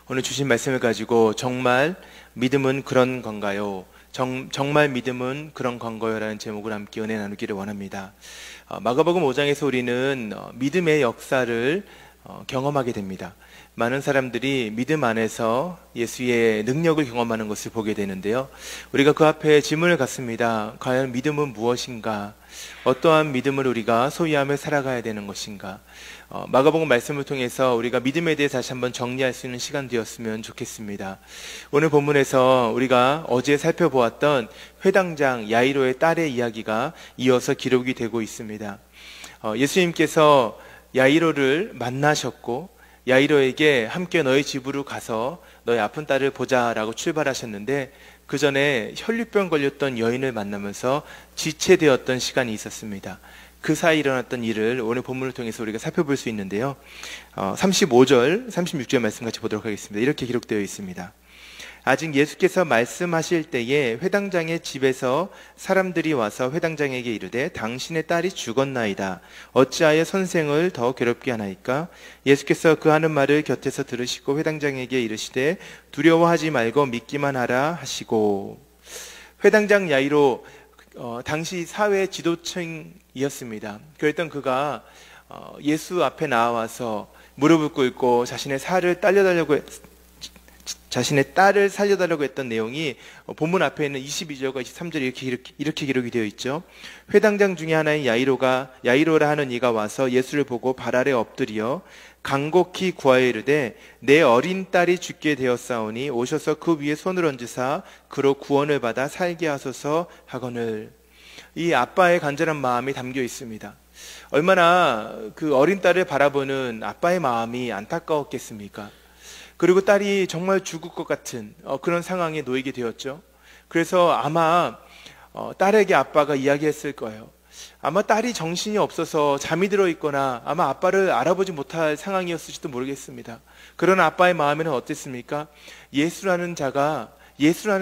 오늘 주신 말씀을 가지고 정말 믿음은 그런 건가요? 정말 믿음은 그런 건가요? 라는 제목을 함께 은혜 나누기를 원합니다. 마가복음 5장에서 우리는 믿음의 역사를 경험하게 됩니다. 많은 사람들이 믿음 안에서 예수의 능력을 경험하는 것을 보게 되는데요. 우리가 그 앞에 질문을 갖습니다. 과연 믿음은 무엇인가? 어떠한 믿음을 우리가 소유하며 살아가야 되는 것인가? 마가복음 말씀을 통해서 우리가 믿음에 대해 다시 한번 정리할 수 있는 시간 되었으면 좋겠습니다. 오늘 본문에서 우리가 어제 살펴보았던 회당장 야이로의 딸의 이야기가 이어서 기록이 되고 있습니다. 예수님께서 야이로를 만나셨고 야이로에게 함께 너희 집으로 가서 너희 아픈 딸을 보자라고 출발하셨는데 그 전에 혈류병 걸렸던 여인을 만나면서 지체되었던 시간이 있었습니다. 그 사이 일어났던 일을 오늘 본문을 통해서 우리가 살펴볼 수 있는데요. 35절, 36절 말씀 같이 보도록 하겠습니다. 이렇게 기록되어 있습니다. 아직 예수께서 말씀하실 때에 회당장의 집에서 사람들이 와서 회당장에게 이르되 당신의 딸이 죽었나이다. 어찌하여 선생을 더 괴롭게 하나이까? 예수께서 그 하는 말을 곁에서 들으시고 회당장에게 이르시되 두려워하지 말고 믿기만 하라 하시고. 회당장 야이로 당시 사회 지도층이었습니다. 그랬던 그가 예수 앞에 나와서 무릎을 꿇고 자신의 딸을 살려달라고 했던 내용이 본문 앞에 있는 22절과 23절에 이렇게 기록이 되어 있죠. 회당장 중에 하나인 야이로라 하는 이가 와서 예수를 보고 발 아래 엎드려 간곡히 구하여 이르되 내 어린 딸이 죽게 되었사오니 오셔서 그 위에 손을 얹으사 그로 구원을 받아 살게 하소서 하거늘. 이 아빠의 간절한 마음이 담겨 있습니다. 얼마나 그 어린 딸을 바라보는 아빠의 마음이 안타까웠겠습니까? 그리고 딸이 정말 죽을 것 같은 그런 상황에 놓이게 되었죠. 그래서 아마 딸에게 아빠가 이야기했을 거예요. 아마 딸이 정신이 없어서 잠이 들어 있거나 아마 아빠를 알아보지 못할 상황이었을지도 모르겠습니다. 그러나 아빠의 마음에는 어땠습니까? 예수라는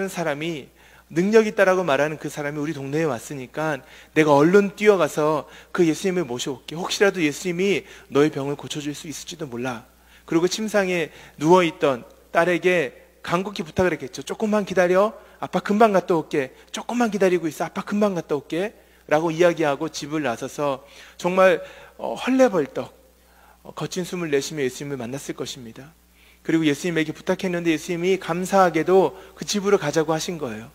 사람이 능력 있다라고 말하는 그 사람이 우리 동네에 왔으니까 내가 얼른 뛰어가서 그 예수님을 모셔올게. 혹시라도 예수님이 너의 병을 고쳐줄 수 있을지도 몰라. 그리고 침상에 누워있던 딸에게 간곡히 부탁을 했겠죠. 조금만 기다려. 아빠 금방 갔다 올게. 조금만 기다리고 있어. 아빠 금방 갔다 올게. 라고 이야기하고 집을 나서서 정말 헐레벌떡 거친 숨을 내쉬며 예수님을 만났을 것입니다. 그리고 예수님에게 부탁했는데 예수님이 감사하게도 그 집으로 가자고 하신 거예요.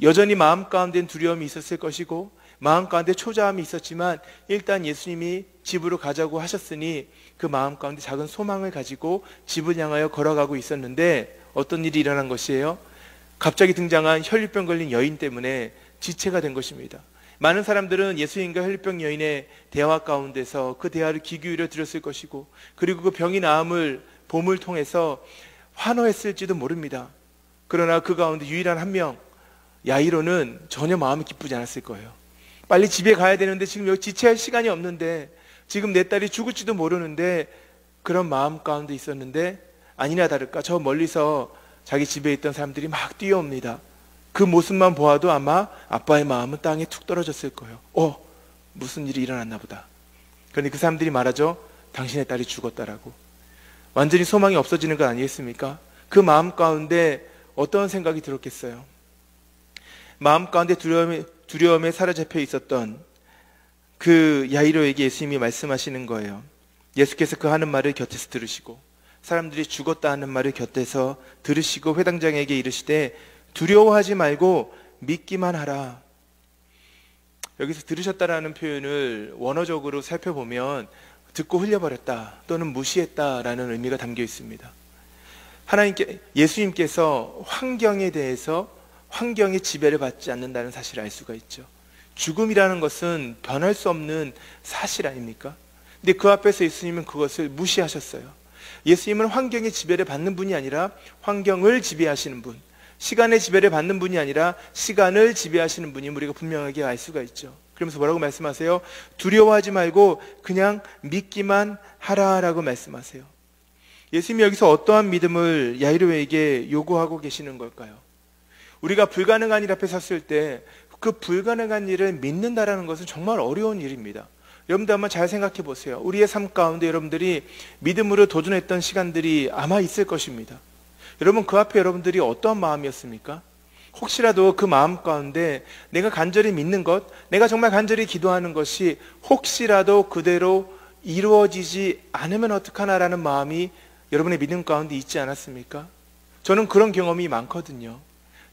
여전히 마음 가운데는 두려움이 있었을 것이고 마음 가운데 초조함이 있었지만 일단 예수님이 집으로 가자고 하셨으니 그 마음 가운데 작은 소망을 가지고 집을 향하여 걸어가고 있었는데 어떤 일이 일어난 것이에요? 갑자기 등장한 혈류병 걸린 여인 때문에 지체가 된 것입니다. 많은 사람들은 예수님과 혈류병 여인의 대화 가운데서 그 대화를 귀 기울여 들었을 것이고 그리고 그 병이 나음을 봄을 통해서 환호했을지도 모릅니다. 그러나 그 가운데 유일한 한 명 야이로는 전혀 마음이 기쁘지 않았을 거예요. 빨리 집에 가야 되는데 지금 여기 지체할 시간이 없는데 지금 내 딸이 죽을지도 모르는데 그런 마음 가운데 있었는데 아니나 다를까 저 멀리서 자기 집에 있던 사람들이 막 뛰어옵니다. 그 모습만 보아도 아마 아빠의 마음은 땅에 툭 떨어졌을 거예요. 무슨 일이 일어났나 보다. 그런데 그 사람들이 말하죠. 당신의 딸이 죽었다라고. 완전히 소망이 없어지는 것 아니겠습니까? 그 마음 가운데 어떤 생각이 들었겠어요? 마음 가운데 두려움에 사로잡혀 있었던 그 야이로에게 예수님이 말씀하시는 거예요. 예수께서 그 하는 말을 곁에서 들으시고 사람들이 죽었다 하는 말을 곁에서 들으시고 회당장에게 이르시되 두려워하지 말고 믿기만 하라. 여기서 들으셨다라는 표현을 원어적으로 살펴보면 듣고 흘려버렸다 또는 무시했다라는 의미가 담겨 있습니다. 예수님께서 환경의 지배를 받지 않는다는 사실을 알 수가 있죠. 죽음이라는 것은 변할 수 없는 사실 아닙니까? 근데 그 앞에서 예수님은 그것을 무시하셨어요. 예수님은 환경의 지배를 받는 분이 아니라 환경을 지배하시는 분, 시간의 지배를 받는 분이 아니라 시간을 지배하시는 분이 우리가 분명하게 알 수가 있죠. 그러면서 뭐라고 말씀하세요? 두려워하지 말고 그냥 믿기만 하라라고 말씀하세요. 예수님이 여기서 어떠한 믿음을 야이로에게 요구하고 계시는 걸까요? 우리가 불가능한 일 앞에 섰을 때 그 불가능한 일을 믿는다라는 것은 정말 어려운 일입니다. 여러분들 한번 잘 생각해 보세요. 우리의 삶 가운데 여러분들이 믿음으로 도전했던 시간들이 아마 있을 것입니다. 여러분, 그 앞에 여러분들이 어떠한 마음이었습니까? 혹시라도 그 마음 가운데 내가 간절히 믿는 것, 내가 정말 간절히 기도하는 것이 혹시라도 그대로 이루어지지 않으면 어떡하나라는 마음이 여러분의 믿음 가운데 있지 않았습니까? 저는 그런 경험이 많거든요.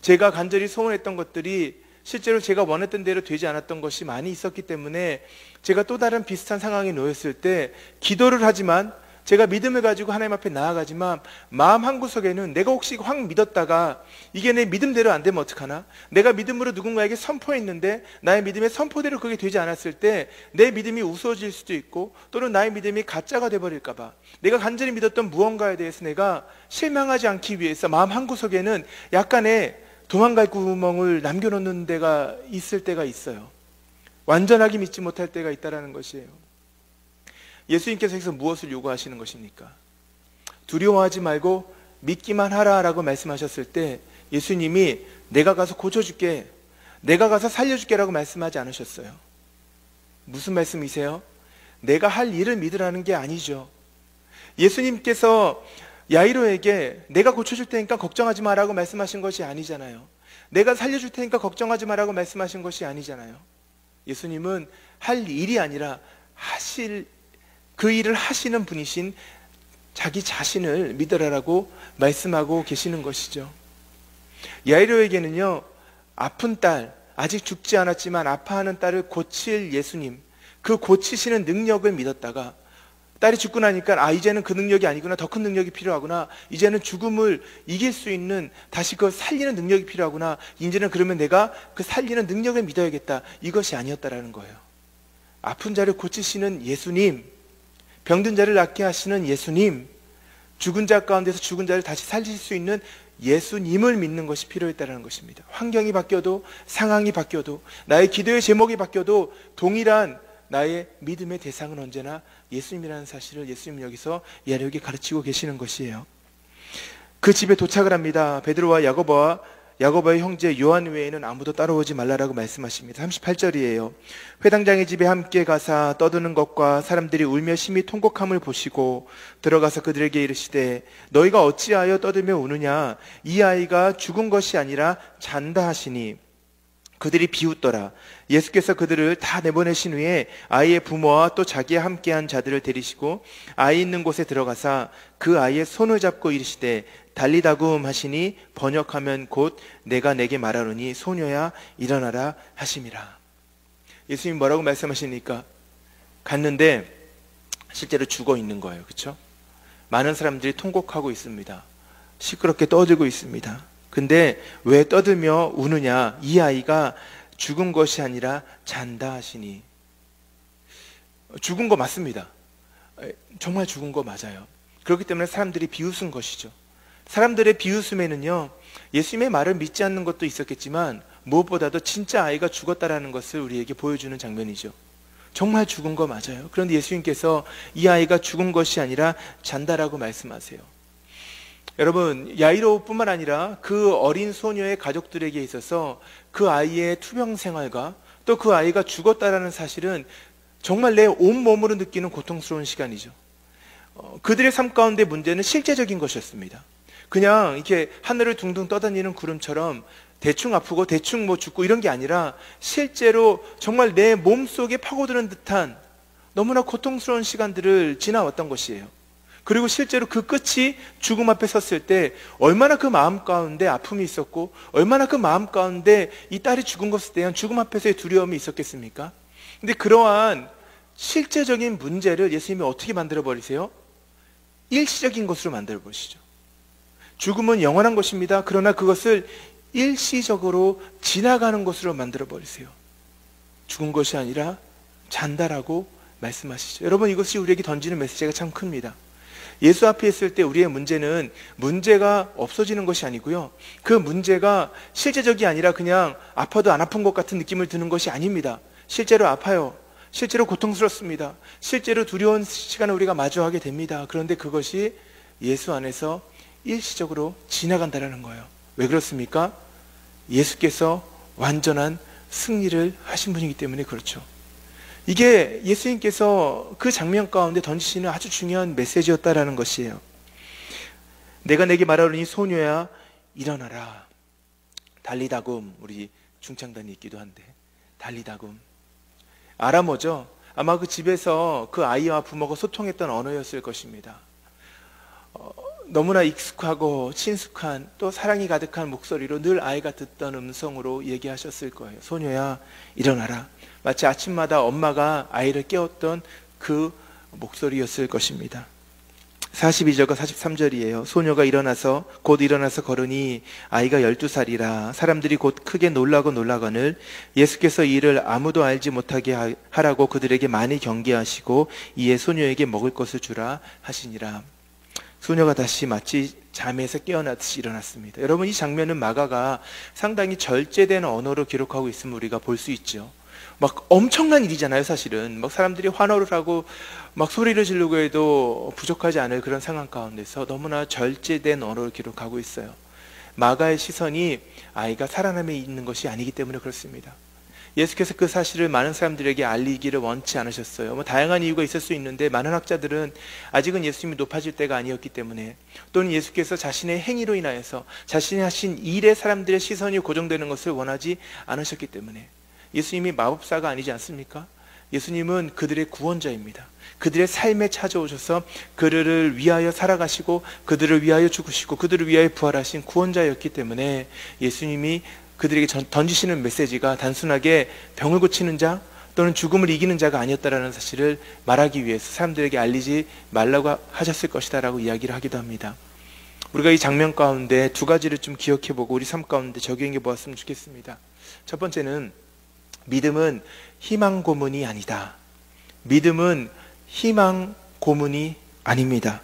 제가 간절히 소원했던 것들이 실제로 제가 원했던 대로 되지 않았던 것이 많이 있었기 때문에 제가 또 다른 비슷한 상황에 놓였을 때 기도를 하지만, 제가 믿음을 가지고 하나님 앞에 나아가지만 마음 한구석에는 내가 혹시 확 믿었다가 이게 내 믿음대로 안 되면 어떡하나? 내가 믿음으로 누군가에게 선포했는데 나의 믿음의 선포대로 그게 되지 않았을 때 내 믿음이 우스워질 수도 있고, 또는 나의 믿음이 가짜가 돼버릴까 봐, 내가 간절히 믿었던 무언가에 대해서 내가 실망하지 않기 위해서 마음 한구석에는 약간의 도망갈 구멍을 남겨놓는 데가 있을 때가 있어요. 완전하게 믿지 못할 때가 있다는 것이에요. 예수님께서 여기서 무엇을 요구하시는 것입니까? 두려워하지 말고 믿기만 하라라고 말씀하셨을 때 예수님이 내가 가서 고쳐줄게, 내가 가서 살려줄게 라고 말씀하지 않으셨어요. 무슨 말씀이세요? 내가 할 일을 믿으라는 게 아니죠. 예수님께서 야이로에게 내가 고쳐줄 테니까 걱정하지 마라고 말씀하신 것이 아니잖아요. 내가 살려줄 테니까 걱정하지 마라고 말씀하신 것이 아니잖아요. 예수님은 할 일이 아니라 그 일을 하시는 분이신 자기 자신을 믿으라라고 말씀하고 계시는 것이죠. 야이로에게는요, 아픈 딸, 아직 죽지 않았지만 아파하는 딸을 고칠 예수님, 그 고치시는 능력을 믿었다가 딸이 죽고 나니까 이제는 그 능력이 아니구나, 더 큰 능력이 필요하구나, 이제는 죽음을 이길 수 있는 다시 그 살리는 능력이 필요하구나, 이제는 그러면 내가 그 살리는 능력을 믿어야겠다, 이것이 아니었다라는 거예요. 아픈 자를 고치시는 예수님, 병든 자를 낫게 하시는 예수님, 죽은 자 가운데서 죽은 자를 다시 살릴 수 있는 예수님을 믿는 것이 필요했다는 것입니다. 환경이 바뀌어도, 상황이 바뀌어도, 나의 기도의 제목이 바뀌어도 동일한 나의 믿음의 대상은 언제나 예수님이라는 사실을 예수님은 여기서 야이로에게 가르치고 계시는 것이에요. 그 집에 도착을 합니다. 베드로와 야고보의 형제 요한 외에는 아무도 따라오지 말라라고 말씀하십니다. 38절이에요. 회당장의 집에 함께 가사 떠드는 것과 사람들이 울며 심히 통곡함을 보시고 들어가서 그들에게 이르시되 너희가 어찌하여 떠들며 우느냐? 이 아이가 죽은 것이 아니라 잔다 하시니 그들이 비웃더라. 예수께서 그들을 다 내보내신 후에 아이의 부모와 또 자기와 함께한 자들을 데리시고 아이 있는 곳에 들어가사 그 아이의 손을 잡고 이르시되 달리다굼 하시니 번역하면 곧 내가 내게 말하노니 소녀야 일어나라 하심이라. 예수님이 뭐라고 말씀하시니까 갔는데 실제로 죽어 있는 거예요. 그렇죠? 많은 사람들이 통곡하고 있습니다. 시끄럽게 떠들고 있습니다. 근데 왜 떠들며 우느냐? 이 아이가 죽은 것이 아니라 잔다 하시니. 죽은 거 맞습니다. 정말 죽은 거 맞아요. 그렇기 때문에 사람들이 비웃은 것이죠. 사람들의 비웃음에는요, 예수님의 말을 믿지 않는 것도 있었겠지만 무엇보다도 진짜 아이가 죽었다라는 것을 우리에게 보여주는 장면이죠. 정말 죽은 거 맞아요. 그런데 예수님께서 이 아이가 죽은 것이 아니라 잔다라고 말씀하세요. 여러분, 야이로뿐만 아니라 그 어린 소녀의 가족들에게 있어서 그 아이의 투병 생활과 또 그 아이가 죽었다라는 사실은 정말 내 온몸으로 느끼는 고통스러운 시간이죠. 그들의 삶 가운데 문제는 실제적인 것이었습니다. 그냥 이렇게 하늘을 둥둥 떠다니는 구름처럼 대충 아프고 대충 뭐 죽고 이런 게 아니라 실제로 정말 내 몸속에 파고드는 듯한 너무나 고통스러운 시간들을 지나왔던 것이에요. 그리고 실제로 그 끝이 죽음 앞에 섰을 때 얼마나 그 마음 가운데 아픔이 있었고 얼마나 그 마음 가운데 이 딸이 죽은 것에 대한 죽음 앞에서의 두려움이 있었겠습니까? 근데 그러한 실제적인 문제를 예수님이 어떻게 만들어 버리세요? 일시적인 것으로 만들어 버리시죠. 죽음은 영원한 것입니다. 그러나 그것을 일시적으로 지나가는 것으로 만들어 버리세요. 죽은 것이 아니라 잔다라고 말씀하시죠. 여러분, 이것이 우리에게 던지는 메시지가 참 큽니다. 예수 앞에 있을 때 우리의 문제는 문제가 없어지는 것이 아니고요, 그 문제가 실제적이 아니라 그냥 아파도 안 아픈 것 같은 느낌을 드는 것이 아닙니다. 실제로 아파요. 실제로 고통스럽습니다. 실제로 두려운 시간을 우리가 마주하게 됩니다. 그런데 그것이 예수 안에서 일시적으로 지나간다는 거예요. 왜 그렇습니까? 예수께서 완전한 승리를 하신 분이기 때문에 그렇죠. 이게 예수님께서 그 장면 가운데 던지시는 아주 중요한 메시지였다라는 것이에요. 내가 내게 말하노니 소녀야 일어나라. 달리다굼, 우리 중창단이 있기도 한데 달리다굼. 아람어죠. 아마 그 집에서 그 아이와 부모가 소통했던 언어였을 것입니다. 너무나 익숙하고 친숙한 또 사랑이 가득한 목소리로 늘 아이가 듣던 음성으로 얘기하셨을 거예요. 소녀야 일어나라. 마치 아침마다 엄마가 아이를 깨웠던 그 목소리였을 것입니다. 42절과 43절이에요. 소녀가 곧 일어나서 걸으니 아이가 12살이라 사람들이 곧 크게 놀라거늘 예수께서 이 일을 아무도 알지 못하게 하라고 그들에게 많이 경계하시고 이에 소녀에게 먹을 것을 주라 하시니라. 소녀가 다시 마치 잠에서 깨어나듯이 일어났습니다. 여러분, 이 장면은 마가가 상당히 절제된 언어로 기록하고 있음을 우리가 볼 수 있죠. 막 엄청난 일이잖아요, 사실은. 막 사람들이 환호를 하고 막 소리를 지르고 해도 부족하지 않을 그런 상황 가운데서 너무나 절제된 언어를 기록하고 있어요. 마가의 시선이 아이가 살아남아 있는 것이 아니기 때문에 그렇습니다. 예수께서 그 사실을 많은 사람들에게 알리기를 원치 않으셨어요. 다양한 이유가 있을 수 있는데 많은 학자들은 아직은 예수님이 높아질 때가 아니었기 때문에, 또는 예수께서 자신의 행위로 인하여서 자신이 하신 일에 사람들의 시선이 고정되는 것을 원하지 않으셨기 때문에. 예수님이 마법사가 아니지 않습니까? 예수님은 그들의 구원자입니다. 그들의 삶에 찾아오셔서 그들을 위하여 살아가시고 그들을 위하여 죽으시고 그들을 위하여 부활하신 구원자였기 때문에 예수님이 그들에게 던지시는 메시지가 단순하게 병을 고치는 자 또는 죽음을 이기는 자가 아니었다라는 사실을 말하기 위해서 사람들에게 알리지 말라고 하셨을 것이다 라고 이야기를 하기도 합니다. 우리가 이 장면 가운데 두 가지를 좀 기억해보고 우리 삶 가운데 적용해 보았으면 좋겠습니다. 첫 번째는 믿음은 희망 고문이 아니다. 믿음은 희망 고문이 아닙니다.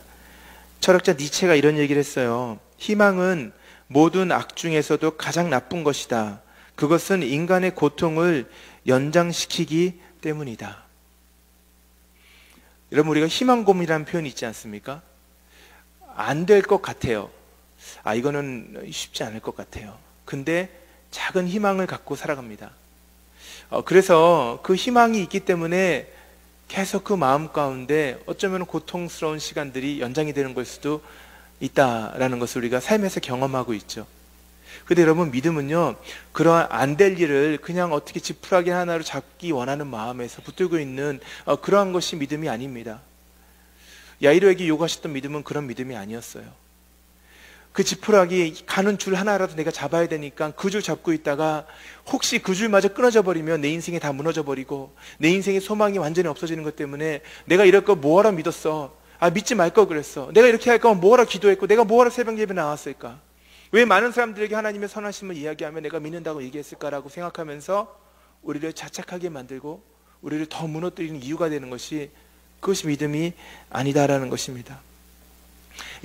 철학자 니체가 이런 얘기를 했어요. 희망은 모든 악 중에서도 가장 나쁜 것이다. 그것은 인간의 고통을 연장시키기 때문이다. 여러분, 우리가 희망 고문이라는 표현이 있지 않습니까? 안 될 것 같아요. 이거는 쉽지 않을 것 같아요. 근데 작은 희망을 갖고 살아갑니다. 그래서 그 희망이 있기 때문에 계속 그 마음 가운데 어쩌면 고통스러운 시간들이 연장이 되는 걸 수도 있다라는 것을 우리가 삶에서 경험하고 있죠. 그런데 여러분, 믿음은요, 그러한 안 될 일을 그냥 어떻게 지푸라기 하나로 잡기 원하는 마음에서 붙들고 있는 그러한 것이 믿음이 아닙니다. 야이로에게 요구하셨던 믿음은 그런 믿음이 아니었어요. 그 지푸라기 가는 줄 하나라도 내가 잡아야 되니까 그 줄 잡고 있다가 혹시 그 줄마저 끊어져 버리면 내 인생이 다 무너져 버리고 내 인생의 소망이 완전히 없어지는 것 때문에 내가 이럴 거 뭐하러 믿었어? 믿지 말 걸 그랬어. 내가 이렇게 할 거면 뭐하러 기도했고 내가 뭐하러 새벽 예배 나왔을까? 왜 많은 사람들에게 하나님의 선하심을 이야기하면 내가 믿는다고 얘기했을까라고 생각하면서 우리를 자책하게 만들고 우리를 더 무너뜨리는 이유가 되는 것이, 그것이 믿음이 아니다라는 것입니다.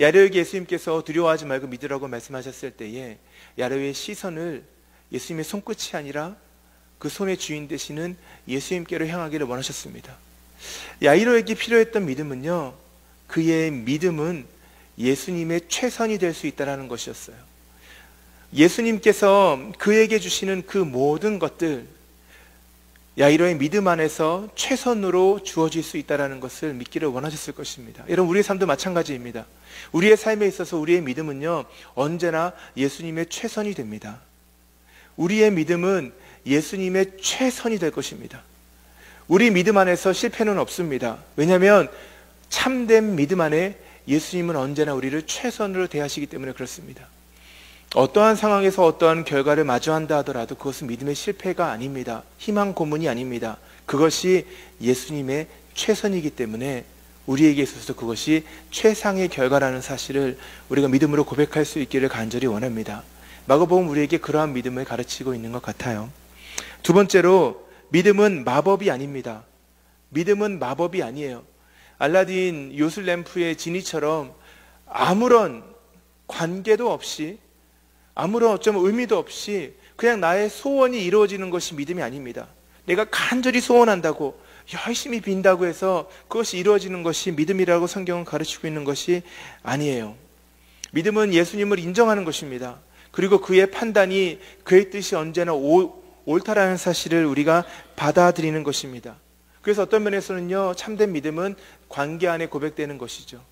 야이로에게 예수님께서 두려워하지 말고 믿으라고 말씀하셨을 때에 야이로의 시선을 예수님의 손끝이 아니라 그 손의 주인 되시는 예수님께로 향하기를 원하셨습니다. 야이로에게 필요했던 믿음은요, 그의 믿음은 예수님의 최선이 될 수 있다는 것이었어요. 예수님께서 그에게 주시는 그 모든 것들, 야이로의 믿음 안에서 최선으로 주어질 수 있다는 것을 믿기를 원하셨을 것입니다. 여러분, 우리의 삶도 마찬가지입니다. 우리의 삶에 있어서 우리의 믿음은요, 언제나 예수님의 최선이 됩니다. 우리의 믿음은 예수님의 최선이 될 것입니다. 우리 믿음 안에서 실패는 없습니다. 왜냐하면 참된 믿음 안에 예수님은 언제나 우리를 최선으로 대하시기 때문에 그렇습니다. 어떠한 상황에서 어떠한 결과를 마주한다 하더라도 그것은 믿음의 실패가 아닙니다. 희망 고문이 아닙니다. 그것이 예수님의 최선이기 때문에 우리에게 있어서 그것이 최상의 결과라는 사실을 우리가 믿음으로 고백할 수 있기를 간절히 원합니다. 마가복음 우리에게 그러한 믿음을 가르치고 있는 것 같아요. 두 번째로, 믿음은 마법이 아닙니다. 믿음은 마법이 아니에요. 알라딘 요술램프의 지니처럼 아무런 관계도 없이, 아무런 어쩌면 의미도 없이 그냥 나의 소원이 이루어지는 것이 믿음이 아닙니다. 내가 간절히 소원한다고 열심히 빈다고 해서 그것이 이루어지는 것이 믿음이라고 성경은 가르치고 있는 것이 아니에요. 믿음은 예수님을 인정하는 것입니다. 그리고 그의 판단이 그의 뜻이 언제나 옳다라는 사실을 우리가 받아들이는 것입니다. 그래서 어떤 면에서는요, 참된 믿음은 관계 안에 고백되는 것이죠.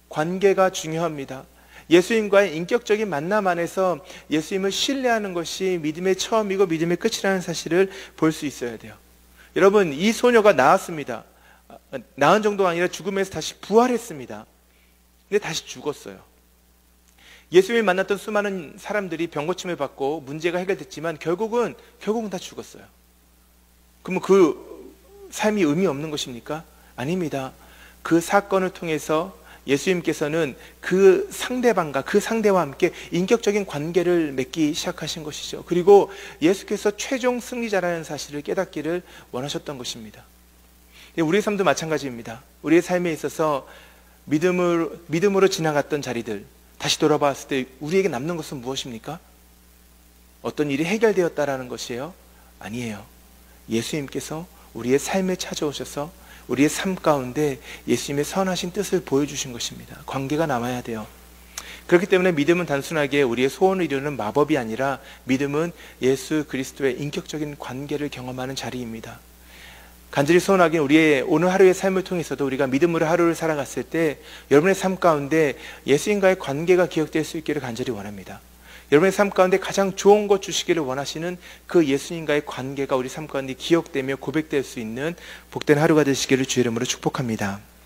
관계가 중요합니다. 예수님과의 인격적인 만남 안에서 예수님을 신뢰하는 것이 믿음의 처음이고 믿음의 끝이라는 사실을 볼 수 있어야 돼요. 여러분, 이 소녀가 나았습니다. 나은 정도가 아니라 죽음에서 다시 부활했습니다. 근데 다시 죽었어요. 예수님을 만났던 수많은 사람들이 병고침을 받고 문제가 해결됐지만 결국은 다 죽었어요. 그러면 그 삶이 의미 없는 것입니까? 아닙니다. 그 사건을 통해서 예수님께서는 그 상대방과 그 상대와 함께 인격적인 관계를 맺기 시작하신 것이죠. 그리고 예수께서 최종 승리자라는 사실을 깨닫기를 원하셨던 것입니다. 우리의 삶도 마찬가지입니다. 우리의 삶에 있어서 믿음으로 지나갔던 자리들, 다시 돌아봤을 때 우리에게 남는 것은 무엇입니까? 어떤 일이 해결되었다라는 것이에요? 아니에요. 예수님께서 우리의 삶에 찾아오셔서 우리의 삶 가운데 예수님의 선하신 뜻을 보여주신 것입니다. 관계가 남아야 돼요. 그렇기 때문에 믿음은 단순하게 우리의 소원을 이루는 마법이 아니라 믿음은 예수 그리스도의 인격적인 관계를 경험하는 자리입니다. 간절히 소원하기는 우리의 오늘 하루의 삶을 통해서도 우리가 믿음으로 하루를 살아갔을 때 여러분의 삶 가운데 예수님과의 관계가 기억될 수 있기를 간절히 원합니다. 여러분의 삶 가운데 가장 좋은 것 주시기를 원하시는 그 예수님과의 관계가 우리 삶 가운데 기억되며 고백될 수 있는 복된 하루가 되시기를 주의 이름으로 축복합니다.